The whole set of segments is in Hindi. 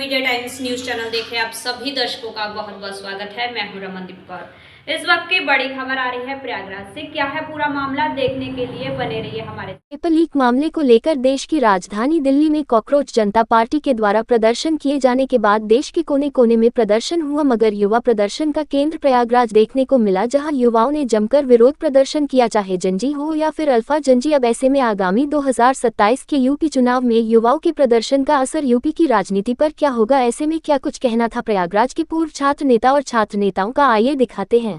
मीडिया टाइम्स न्यूज चैनल देखे आप सभी दर्शकों का बहुत बहुत स्वागत है। मैं हूं रमनदीप कौर। इस वक्त की बड़ी खबर आ रही है प्रयागराज से। क्या है पूरा मामला, देखने के लिए बने रहिए हमारे। पेपर लीक मामले को लेकर देश की राजधानी दिल्ली में कॉकरोच जनता पार्टी के द्वारा प्रदर्शन किए जाने के बाद देश के कोने कोने में प्रदर्शन हुआ, मगर युवा प्रदर्शन का केंद्र प्रयागराज देखने को मिला, जहां युवाओं ने जमकर विरोध प्रदर्शन किया, चाहे जनजी हो या फिर अल्फा जनजी। अब ऐसे में आगामी 2027 के यूपी चुनाव में युवाओं के प्रदर्शन का असर यूपी की राजनीति पर क्या होगा, ऐसे में क्या कुछ कहना था प्रयागराज के पूर्व छात्र नेता और छात्र नेताओं का, आइए दिखाते हैं।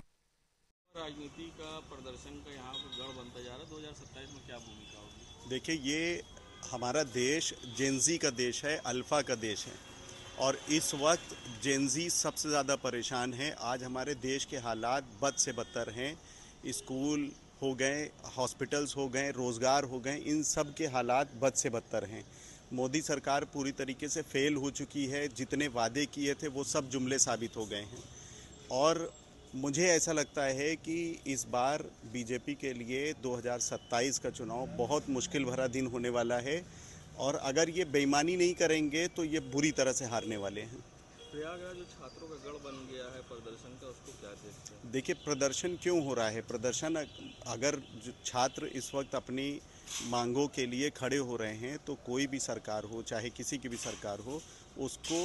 राजनीति का प्रदर्शन का यहाँ पर गढ़ बनता जा रहा है, 2027 में क्या भूमिका होगी? देखिए, ये हमारा देश जेनजी का देश है, अल्फ़ा का देश है, और इस वक्त जेनजी सबसे ज़्यादा परेशान है। आज हमारे देश के हालात बद से बदतर हैं। स्कूल हो गए, हॉस्पिटल्स हो गए, रोज़गार हो गए, इन सब के हालात बद से बदतर हैं। मोदी सरकार पूरी तरीके से फेल हो चुकी है। जितने वादे किए थे वो सब जुमले साबित हो गए हैं, और मुझे ऐसा लगता है कि इस बार बीजेपी के लिए 2027 का चुनाव बहुत मुश्किल भरा दिन होने वाला है, और अगर ये बेईमानी नहीं करेंगे तो ये बुरी तरह से हारने वाले हैं। प्रयागराज जो छात्रों का गढ़ बन गया है प्रदर्शन का, उसको क्या देखते हैं? देखिए, प्रदर्शन क्यों हो रहा है? प्रदर्शन अगर जो छात्र इस वक्त अपनी मांगों के लिए खड़े हो रहे हैं, तो कोई भी सरकार हो, चाहे किसी की भी सरकार हो, उसको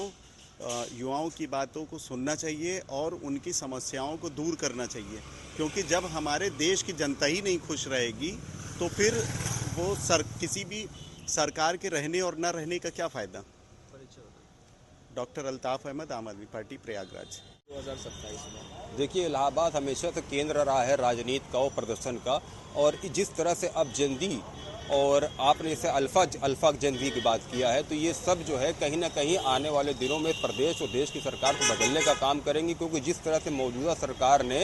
युवाओं की बातों को सुनना चाहिए और उनकी समस्याओं को दूर करना चाहिए, क्योंकि जब हमारे देश की जनता ही नहीं खुश रहेगी तो फिर वो किसी भी सरकार के रहने और न रहने का क्या फ़ायदा। डॉक्टर अल्ताफ़ अहमद, आम आदमी पार्टी, प्रयागराज। 2027 में देखिए, इलाहाबाद हमेशा से केंद्र रहा है राजनीति का और प्रदर्शन का, और जिस तरह से अब जनदी और आपने इसे अल्फा जनदी की बात किया है, तो ये सब जो है कहीं ना कहीं आने वाले दिनों में प्रदेश और देश की सरकार को बदलने का काम करेंगे, क्योंकि जिस तरह से मौजूदा सरकार ने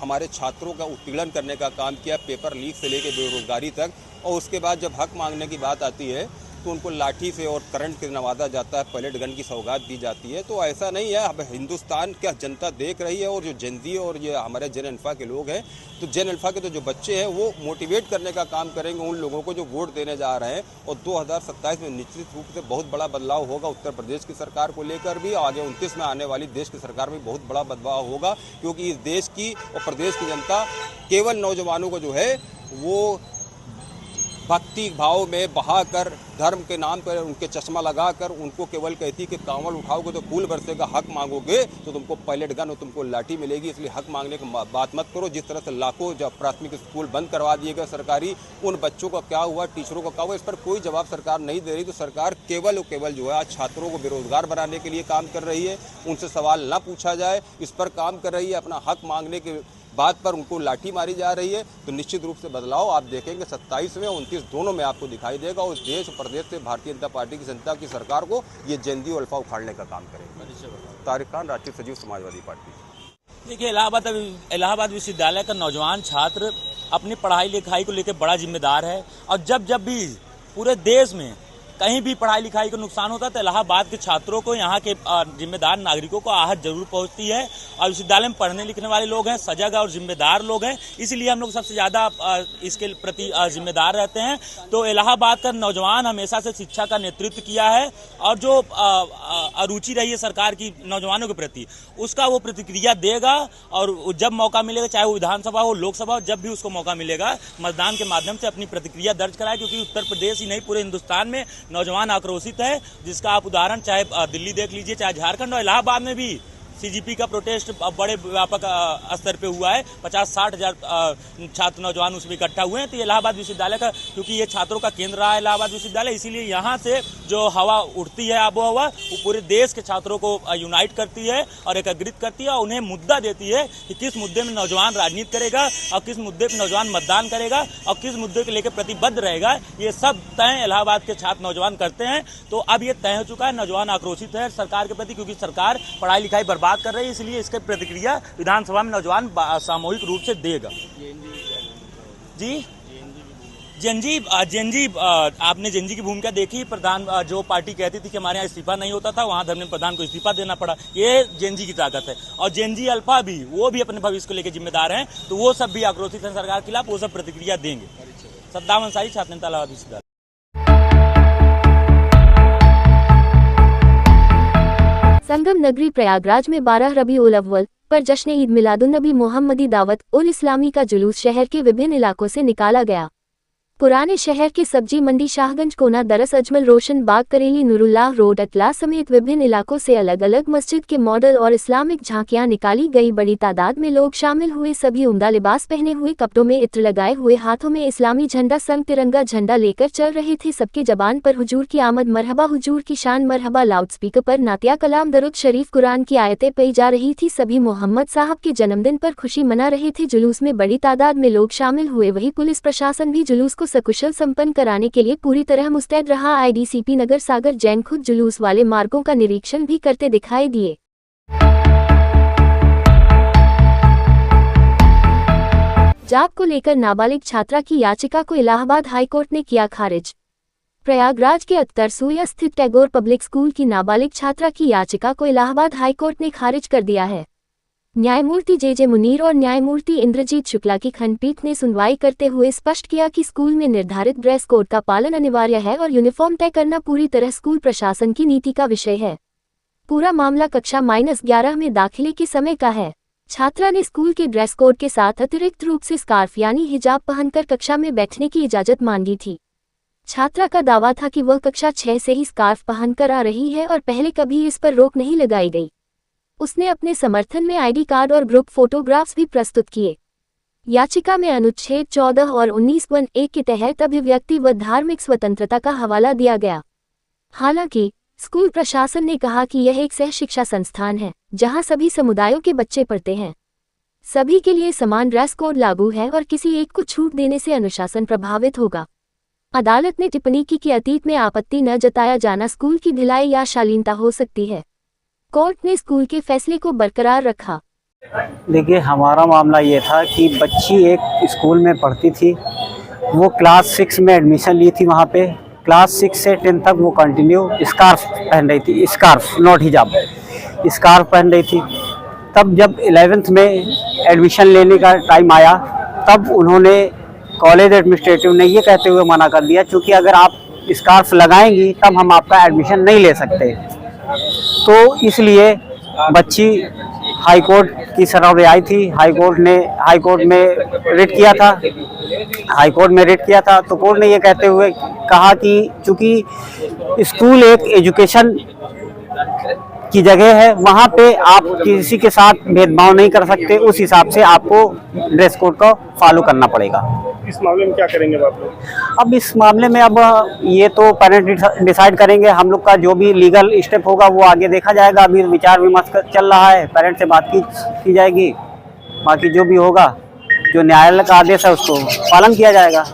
हमारे छात्रों का उत्पीड़न करने का काम किया, पेपर लीक से लेकर बेरोजगारी तक, और उसके बाद जब हक मांगने की बात आती है तो उनको लाठी से और करंट से नवाजा जाता है, पैलेट गन की सौगात दी जाती है। तो ऐसा नहीं है। अब हिंदुस्तान क्या जनता देख रही है, और जो जेनजी और ये हमारे जेन अल्फा के लोग हैं, तो जेन अल्फा के तो जो बच्चे हैं वो मोटिवेट करने का काम करेंगे उन लोगों को जो वोट देने जा रहे हैं, और 2027 में निश्चित रूप से बहुत बड़ा बदलाव होगा। उत्तर प्रदेश की सरकार को लेकर भी, आगे 29 में आने वाली देश की सरकार में बहुत बड़ा बदलाव होगा, क्योंकि इस देश की और प्रदेश की जनता केवल नौजवानों को जो है वो भक्ति भाव में बहाकर, धर्म के नाम पर उनके चश्मा लगाकर उनको केवल कहती कि कांवड़ उठाओगे तो फूल बरसेगा, हक मांगोगे तो तुमको पैलेट गन और तुमको लाठी मिलेगी। इसलिए हक मांगने की बात मत करो। जिस तरह से लाखों जब प्राथमिक स्कूल बंद करवा दिए गए सरकारी, उन बच्चों का क्या हुआ, टीचरों का क्या हुआ, इस पर कोई जवाब सरकार नहीं दे रही। तो सरकार केवल और केवल जो है आज छात्रों को बेरोजगार बनाने के लिए काम कर रही है। उनसे सवाल ना पूछा जाए, इस पर काम कर रही है। अपना हक मांगने के बात पर उनको लाठी मारी जा रही है। तो निश्चित रूप से बदलाव आप देखेंगे 27 में 29 दोनों में आपको दिखाई देगा। उस देश और प्रदेश से भारतीय जनता पार्टी की जनता की सरकार को ये जेनजी और अल्फा उखाड़ने का काम करेंगे। तारिक खान, राष्ट्रीय सचिव, समाजवादी पार्टी। देखिए, इलाहाबाद विश्वविद्यालय का नौजवान छात्र अपनी पढ़ाई लिखाई को लेकर बड़ा जिम्मेदार है, और जब भी पूरे देश में कहीं भी पढ़ाई लिखाई को नुकसान होता है तो इलाहाबाद के छात्रों को, यहाँ के जिम्मेदार नागरिकों को आहत जरूर पहुंचती है। और विश्वविद्यालय में पढ़ने लिखने वाले लोग हैं, सजग और जिम्मेदार लोग हैं, इसलिए हम लोग सबसे ज्यादा इसके प्रति जिम्मेदार रहते हैं। तो इलाहाबाद का नौजवान हमेशा से शिक्षा का नेतृत्व किया है, और जो अरुचि रही है सरकार की नौजवानों के प्रति, उसका वो प्रतिक्रिया देगा। और जब मौका मिलेगा, चाहे वो विधानसभा हो, लोकसभा हो, जब भी उसको मौका मिलेगा, मतदान के माध्यम से अपनी प्रतिक्रिया दर्ज कराए, क्योंकि उत्तर प्रदेश ही नहीं पूरे हिंदुस्तान में नौजवान आक्रोशित है, जिसका आप उदाहरण चाहे दिल्ली देख लीजिए, चाहे झारखंड और इलाहाबाद में भी सीजीपी का प्रोटेस्ट बड़े व्यापक स्तर पे हुआ है। 50-60 हजार छात्र नौजवान उसमें इकट्ठा हुए हैं। तो ये इलाहाबाद विश्वविद्यालय का, क्योंकि ये छात्रों का केंद्र रहा है इलाहाबाद विश्वविद्यालय, इसीलिए यहाँ से जो हवा उठती है, आबो हवा, वो पूरे देश के छात्रों को यूनाइट करती है और एकत्रित करती है, और उन्हें मुद्दा देती है कि किस मुद्दे में नौजवान राजनीति करेगा, और किस मुद्दे पर नौजवान मतदान करेगा, और किस मुद्दे को लेकर प्रतिबद्ध रहेगा। ये सब तय इलाहाबाद के छात्र नौजवान करते हैं। तो अब ये तय हो चुका है, नौजवान आक्रोशित है सरकार के प्रति, क्योंकि सरकार पढ़ाई लिखाई बर्बाद कर रही है, इसलिए इसकी प्रतिक्रिया विधानसभा में नौजवान सामूहिक रूप से देगा। जी, जेनजी आपने जेनजी की भूमिका देखी। प्रधान जो पार्टी कहती थी कि हमारे यहाँ इस्तीफा नहीं होता था, वहां धर्मेंद्र प्रधान को इस्तीफा देना पड़ा। ये जेनजी की ताकत है। और जेनजी अल्फा भी, वो भी अपने भविष्य को लेकर जिम्मेदार हैं, तो वो सब भी आक्रोशित हैं सरकार के खिलाफ, वो सब प्रतिक्रिया देंगे। सद्दाम अंसारी, छात्र नेता, इलाहाबाद विश्वविद्यालय। संगम नगरी प्रयागराज में 12 रबीउल अव्वल पर जश्न ईद मिलादुन्नबी मोहम्मदी दावत उल इस्लामी का जुलूस शहर के विभिन्न इलाकों से निकाला गया। पुराने शहर की सब्जी मंडी शाहगंज कोना दरस अजमल रोशन बाग करेली नूरुल्लाह रोड अतला समेत विभिन्न इलाकों से अलग अलग मस्जिद के मॉडल और इस्लामिक झांकियां निकाली गई। बड़ी तादाद में लोग शामिल हुए। सभी उम्दा लिबास पहने हुए, कपड़ों में इत्र लगाए हुए, हाथों में इस्लामी झंडा संग तिरंगा झंडा लेकर चल रहे थे। सबकी जबान पर हुजूर की आमद, मरहबा हुजूर की शान, मरहबा। लाउडस्पीकर पर नातिया कलाम, दरुद शरीफ, कुरान की आयतें पढ़ी जा रही थी। सभी मोहम्मद साहब के जन्मदिन पर खुशी मना रहे थे। जुलूस में बड़ी तादाद में लोग शामिल हुए। वहीं पुलिस प्रशासन भी जुलूस को सकुशल संपन्न कराने के लिए पूरी तरह मुस्तैद रहा। आईडीसीपी नगर सागर जैन खुद जुलूस वाले मार्गों का निरीक्षण भी करते दिखाई दिए। जाप को लेकर नाबालिग छात्रा की याचिका को इलाहाबाद हाईकोर्ट ने किया खारिज। प्रयागराज के अत्तरसुया स्थित टैगोर पब्लिक स्कूल की नाबालिग छात्रा की याचिका को इलाहाबाद हाईकोर्ट ने खारिज कर दिया है। न्यायमूर्ति जे मुनीर और न्यायमूर्ति इंद्रजीत शुक्ला की खंडपीठ ने सुनवाई करते हुए स्पष्ट किया कि स्कूल में निर्धारित ड्रेस कोड का पालन अनिवार्य है और यूनिफॉर्म तय करना पूरी तरह स्कूल प्रशासन की नीति का विषय है। पूरा मामला कक्षा -11 में दाखिले के समय का है। छात्रा ने स्कूल के ड्रेस कोड के साथ अतिरिक्त रूप से स्कार्फ यानी हिजाब पहनकर कक्षा में बैठने की इजाजत मांगी थी। छात्रा का दावा था कि वह कक्षा 6 से ही स्कार्फ पहनकर आ रही है और पहले कभी इस पर रोक नहीं लगाई गई। उसने अपने समर्थन में आईडी कार्ड और ग्रुप फोटोग्राफ्स भी प्रस्तुत किए। याचिका में अनुच्छेद 14 और 19(1)(a) के तहत अभिव्यक्ति व धार्मिक स्वतंत्रता का हवाला दिया गया। हालांकि स्कूल प्रशासन ने कहा कि यह एक सह शिक्षा संस्थान है जहां सभी समुदायों के बच्चे पढ़ते हैं। सभी के लिए समान ड्रेस कोड लागू है और किसी एक को छूट देने से अनुशासन प्रभावित होगा। अदालत ने टिप्पणी की कि अतीत में आपत्ति न जताया जाना स्कूल की ढिलाई या शालीनता हो सकती है। कोर्ट ने स्कूल के फैसले को बरकरार रखा। देखिए, हमारा मामला ये था कि बच्ची एक स्कूल में पढ़ती थी, वो क्लास 6 में एडमिशन ली थी। वहाँ पे क्लास 6 से 10 तक वो कंटिन्यू स्कार्फ पहन रही थी, स्कार्फ नॉट हिजाब, स्कार्फ पहन रही थी। तब जब 11th में एडमिशन लेने का टाइम आया तब उन्होंने कॉलेज एडमिनिस्ट्रेटिव ने ये कहते हुए मना कर दिया, क्योंकि अगर आप स्कार्फ लगाएंगी तब हम आपका एडमिशन नहीं ले सकते। तो इसलिए बच्ची हाई कोर्ट की शरण में आई थी। हाई कोर्ट में रिट किया था तो कोर्ट ने ये कहते हुए कहा कि चूंकि स्कूल एक एजुकेशन की जगह है, वहाँ पे आप किसी के साथ भेदभाव नहीं कर सकते। उस हिसाब से आपको ड्रेस कोड को फॉलो करना पड़ेगा। इस मामले में क्या करेंगे आप लोग? अब इस मामले में अब ये तो पेरेंट डिसाइड करेंगे। हम लोग का जो भी लीगल स्टेप होगा वो आगे देखा जाएगा। अभी विचार विमर्श चल रहा है, पेरेंट से बात की जाएगी। बाकी जो भी होगा, जो न्यायालय का आदेश है उसको पालन किया जाएगा।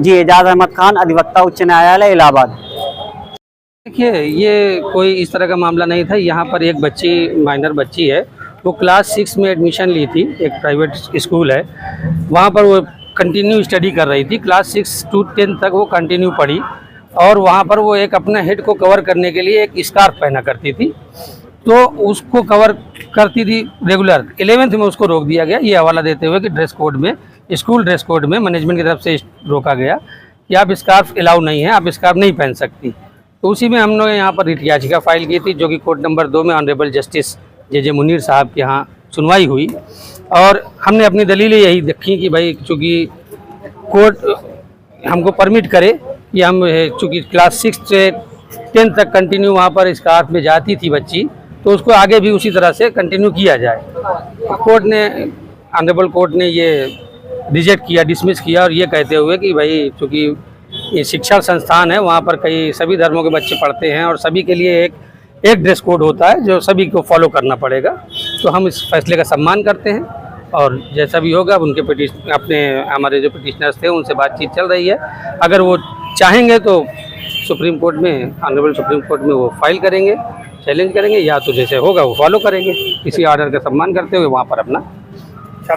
जी, एजाज अहमद खान, अधिवक्ता, उच्च न्यायालय, इलाहाबाद। देखिए, ये कोई इस तरह का मामला नहीं था। यहाँ पर एक बच्ची, माइनर बच्ची है, वो क्लास 6 में एडमिशन ली थी। एक प्राइवेट स्कूल है, वहाँ पर वो कंटिन्यू स्टडी कर रही थी। क्लास 6 to 10 तक वो कंटिन्यू पढ़ी और वहाँ पर वो एक अपने हेड को कवर करने के लिए एक स्कार्फ पहना करती थी, तो उसको कवर करती थी रेगुलर। 11th में उसको रोक दिया गया, ये हवाला देते हुए कि ड्रेस कोड में, स्कूल ड्रेस कोड में मैनेजमेंट की तरफ से रोका गया कि आप स्कार्फ अलाउ नहीं है, आप स्कार्फ नहीं पहन सकती। तो उसी में हम लोग यहाँ पर रिट याचिका फाइल की थी, जो कि कोर्ट नंबर 2 में ऑनरेबल जस्टिस जे मुनीर साहब के यहाँ सुनवाई हुई। और हमने अपनी दलीलें यही देखी कि भाई चूँकि कोर्ट हमको परमिट करे कि हम चूँकि क्लास 6 से 10 तक कंटिन्यू वहाँ पर स्कार्फ में जाती थी बच्ची, तो उसको आगे भी उसी तरह से कंटिन्यू किया जाए। कोर्ट ने, ऑनरेबल कोर्ट ने ये रिजेक्ट किया, डिसमिस किया, और ये कहते हुए कि भाई चूँकि ये शिक्षा संस्थान है, वहाँ पर कई सभी धर्मों के बच्चे पढ़ते हैं और सभी के लिए एक ड्रेस कोड होता है जो सभी को फॉलो करना पड़ेगा। तो हम इस फैसले का सम्मान करते हैं और जैसा भी होगा उनके हमारे जो पिटिशनर्स थे उनसे बातचीत चल रही है। अगर वो चाहेंगे तो सुप्रीम कोर्ट में, ऑनरेबल सुप्रीम कोर्ट में वो फाइल करेंगे, चैलेंज करेंगे, या तो जैसे होगा वो फॉलो करेंगे। इसी ऑर्डर का सम्मान करते हुए वहाँ पर अपना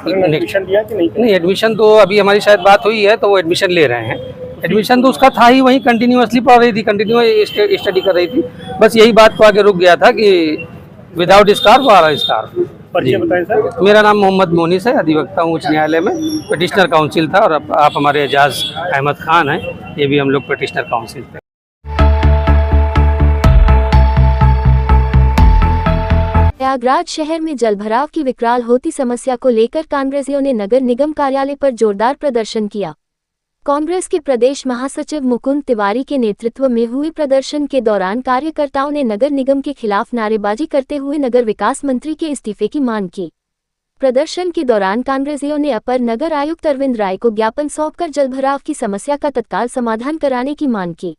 एडमिशन लिया कि नहीं, एडमिशन तो अभी हमारी शायद बात हुई है तो वो एडमिशन ले रहे हैं। एडमिशन तो उसका था ही, वहीं कंटिन्यूअसली पढ़ रही थी, कंटिन्यू स्टडी कर रही थी। बस यही बात को आगे रुक गया था कि विदाउट स्कार्फ और स्कार्फ। परिचय बताएं सर। मेरा नाम मोहम्मद मोनिस है, अधिवक्ता हूँ उच्च न्यायालय में, पिटिशनर काउंसिल था। और आप हमारे एजाज अहमद खान हैं, ये भी हम लोग पिटिशनर काउंसिल थे। प्रयागराज शहर में जलभराव की विकराल होती समस्या को लेकर कांग्रेसियों ने नगर निगम कार्यालय पर जोरदार प्रदर्शन किया। कांग्रेस के प्रदेश महासचिव मुकुंद तिवारी के नेतृत्व में हुए प्रदर्शन के दौरान कार्यकर्ताओं ने नगर निगम के खिलाफ नारेबाजी करते हुए नगर विकास मंत्री के इस्तीफे की मांग की। प्रदर्शन के दौरान कांग्रेसियों ने अपर नगर आयुक्त अरविंद राय को ज्ञापन सौंपकर जलभराव की समस्या का तत्काल समाधान कराने की मांग की।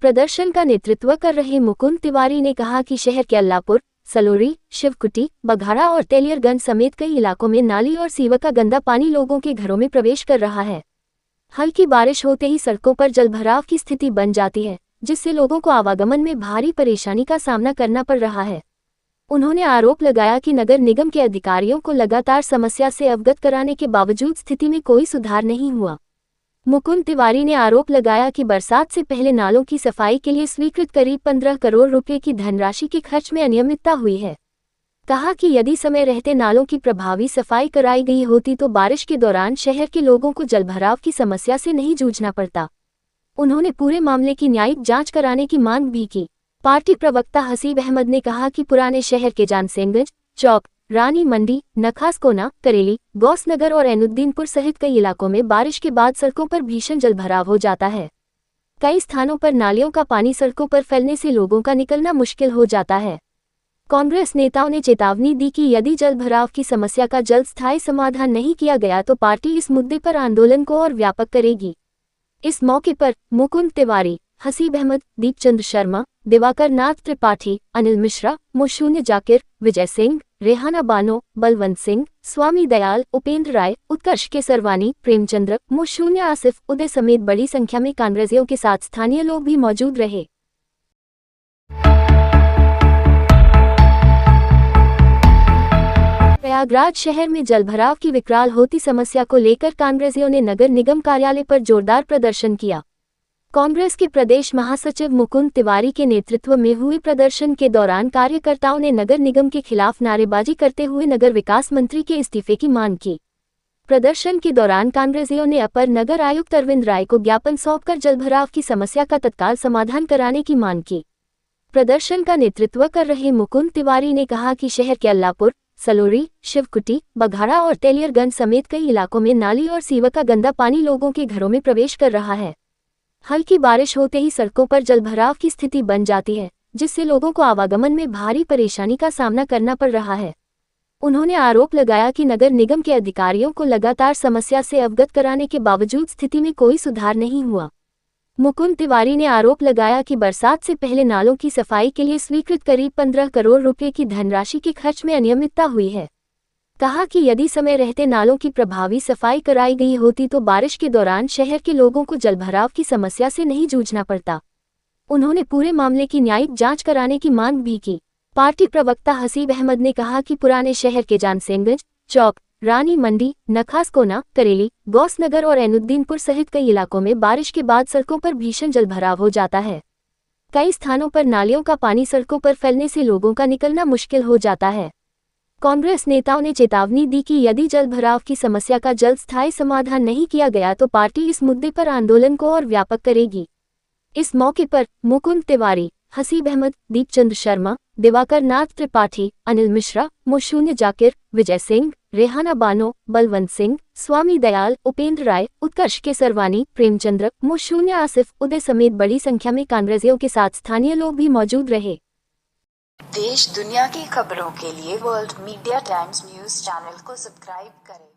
प्रदर्शन का नेतृत्व कर रहे मुकुंद तिवारी ने कहा कि शहर के अल्लापुर, सलोरी, शिवकुटी, बघाड़ा और तेलियरगंज समेत कई इलाकों में नाली और सीवर का गंदा पानी लोगों के घरों में प्रवेश कर रहा है। हल्की बारिश होते ही सड़कों पर जलभराव की स्थिति बन जाती है, जिससे लोगों को आवागमन में भारी परेशानी का सामना करना पड़ रहा है। उन्होंने आरोप लगाया कि नगर निगम के अधिकारियों को लगातार समस्या से अवगत कराने के बावजूद स्थिति में कोई सुधार नहीं हुआ। मुकुंद तिवारी ने आरोप लगाया कि बरसात से पहले नालों की सफाई के लिए स्वीकृत करीब 15 करोड़ रुपए की धनराशि के खर्च में अनियमितता हुई है। कहा कि यदि समय रहते नालों की प्रभावी सफाई कराई गई होती तो बारिश के दौरान शहर के लोगों को जलभराव की समस्या से नहीं जूझना पड़ता। उन्होंने पूरे मामले की न्यायिक जांच कराने की मांग भी की। पार्टी प्रवक्ता हसीब अहमद ने कहा कि पुराने शहर के जानसिंहगंज चौक, रानी मंडी, नखासकोना, करेली, गौसनगर और ऐनुद्दीनपुर सहित कई इलाकों में बारिश के बाद सड़कों पर भीषण जलभराव हो जाता है। कई स्थानों पर नालियों का पानी सड़कों पर फैलने से लोगों का निकलना मुश्किल हो जाता है। कांग्रेस नेताओं ने चेतावनी दी कि यदि जलभराव की समस्या का जल्द स्थायी समाधान नहीं किया गया तो पार्टी इस मुद्दे पर आंदोलन को और व्यापक करेगी। इस मौके पर मुकुंद तिवारी, हसीब अहमद, दीपचंद शर्मा, दिवाकर नाथ त्रिपाठी, अनिल मिश्रा, मोशून्य जाकिर, विजय सिंह, रेहाना बानो, बलवंत सिंह, स्वामी दयाल, उपेंद्र राय, उत्कर्ष केसरवानी, प्रेमचंद्र, मोशून्य आसिफ, उदय समेत बड़ी संख्या में कांग्रेसियों के साथ स्थानीय लोग भी मौजूद रहे। प्रयागराज शहर में जलभराव की विकराल होती समस्या को लेकर कांग्रेसियों ने नगर निगम कार्यालय पर जोरदार प्रदर्शन किया। कांग्रेस के प्रदेश महासचिव मुकुंद तिवारी के नेतृत्व में हुए प्रदर्शन के दौरान कार्यकर्ताओं ने नगर निगम के खिलाफ नारेबाजी करते हुए नगर विकास मंत्री के इस्तीफे की मांग की। प्रदर्शन के दौरान कांग्रेसियों ने अपर नगर आयुक्त अरविंद राय को ज्ञापन सौंपकर जलभराव की समस्या का तत्काल समाधान कराने की मांग की। प्रदर्शन का नेतृत्व कर रहे मुकुंद तिवारी ने कहा कि शहर के अल्लापुर, सलोरी, शिवकुटी, बघाड़ा और तेलियरगंज समेत कई इलाकों में नाली और सीवर का गंदा पानी लोगों के घरों में प्रवेश कर रहा है। हल्की बारिश होते ही सड़कों पर जलभराव की स्थिति बन जाती है, जिससे लोगों को आवागमन में भारी परेशानी का सामना करना पड़ रहा है। उन्होंने आरोप लगाया कि नगर निगम के अधिकारियों को लगातार समस्या से अवगत कराने के बावजूद स्थिति में कोई सुधार नहीं हुआ। मुकुंद तिवारी ने आरोप लगाया कि बरसात से पहले नालों की सफाई के लिए स्वीकृत करीब 15 करोड़ रुपए की धनराशि के खर्च में अनियमितता हुई है। कहा कि यदि समय रहते नालों की प्रभावी सफाई कराई गई होती तो बारिश के दौरान शहर के लोगों को जलभराव की समस्या से नहीं जूझना पड़ता। उन्होंने पूरे मामले की न्यायिक जांच कराने की मांग भी की। पार्टी प्रवक्ता हसीब अहमद ने कहा कि पुराने शहर के जानसिंहगंज चौक, रानी मंडी, नखासकोना, करेली, गौसनगर और ऐनुद्दीनपुर सहित कई इलाकों में बारिश के बाद सड़कों पर भीषण जलभराव हो जाता है। कई स्थानों पर नालियों का पानी सड़कों पर फैलने से लोगों का निकलना मुश्किल हो जाता है। कांग्रेस नेताओं ने चेतावनी दी कि यदि जलभराव की समस्या का जल्द स्थायी समाधान नहीं किया गया तो पार्टी इस मुद्दे पर आंदोलन को और व्यापक करेगी। इस मौके पर मुकुंद तिवारी, हसीब अहमद, दीपचंद शर्मा, दिवाकर नाथ त्रिपाठी, अनिल मिश्रा, मोशून्य जाकिर, विजय सिंह, रेहाना बानो, बलवंत सिंह, स्वामी दयाल, उपेंद्र राय, उत्कर्ष केसरवानी, प्रेमचंद्र, मोशून्य आसिफ, उदय समेत बड़ी संख्या में कांग्रेसियों के साथ स्थानीय लोग भी मौजूद रहे। देश दुनिया की खबरों के लिए world media times news channel को सब्सक्राइब करें।